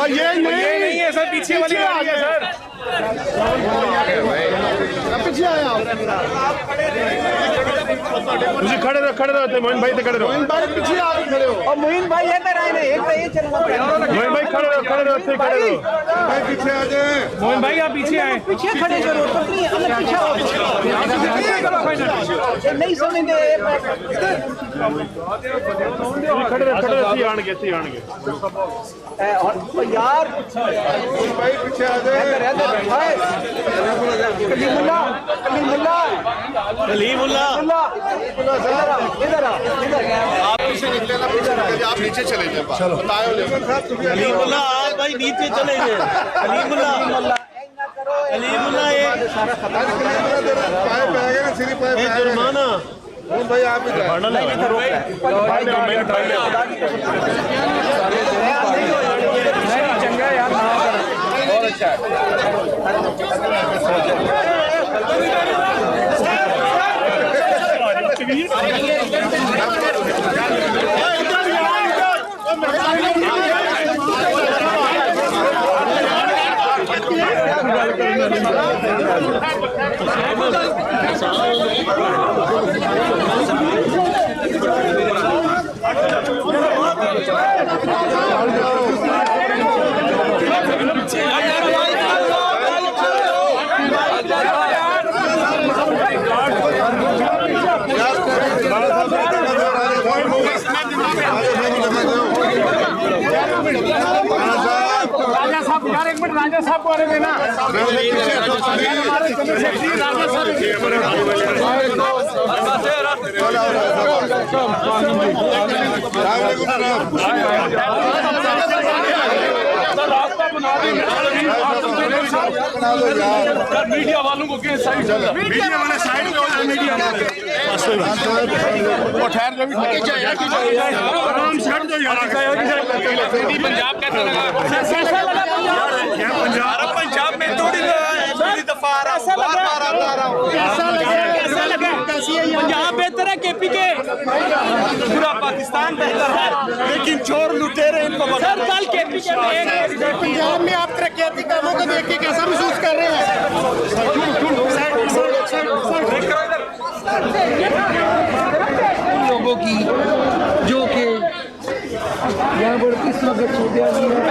ये नहीं है सर, पीछे वाली गाड़ी है सर। पीछे आया ਤੁਸੀਂ ਖੜੇ ਰਹੋ ਤੇ ਮੋਇਨ ਭਾਈ ਤੇ ਖੜੇ ਰਹੋ। मोइन भाई पीछे आगे खड़े हो। और मोइन भाई इधर आए ना, एक तो ये चलना पड़ेगा। ਮੋਇਨ ਭਾਈ ਖੜੇ ਰਹੋ ਉੱਥੇ ਖੜੇ ਰਹੋ। भाई पीछे आ जाए। मोहन भाई आप पीछे आए। पीछे खड़े करो, तो नहीं अलग पीछे आओ। नहीं सुनेंगे ਖੜੇ ਰਹੋ ਅਸੀਂ ਆਣਗੇ यार। भाई पीछे आ जाए। कलीमुल्लाह इधर आ। आप पीछे निकले ना, पीछे निकले, आप नीचे चले जाए। चलो कलीमुल्लाह आप भाई नीचे चले गए। कलीमुल्लाह ये पाए पे आ गए ना, सिरी पाए पे आ गए। जुर्माना भाई आप ही जाए। चंगा यार, बहुत अच्छा है। राजा साहब यार, एक मिनट राजा साहब को आने देना। मीडिया वालों को साइड मीडिया वाले साइड में हो जाए। मीडिया ठहर जो भी आराम से हट जाओ पंजाब कैसा लगा? पंजाब में थोड़ी दफा आ रहा हूँ, कैसा लगा? पंजाब बेहतर है केपी के? पूरा पाकिस्तान बेहतर है, लेकिन चोर लुटेरे इनको सर कल केपी के पंजाब में आप तरक्याती कामों को देख के कैसा महसूस कर रहे हैं? उन लोगों की जो कि यहाँ पर किस वक्त छोटे आदमी है।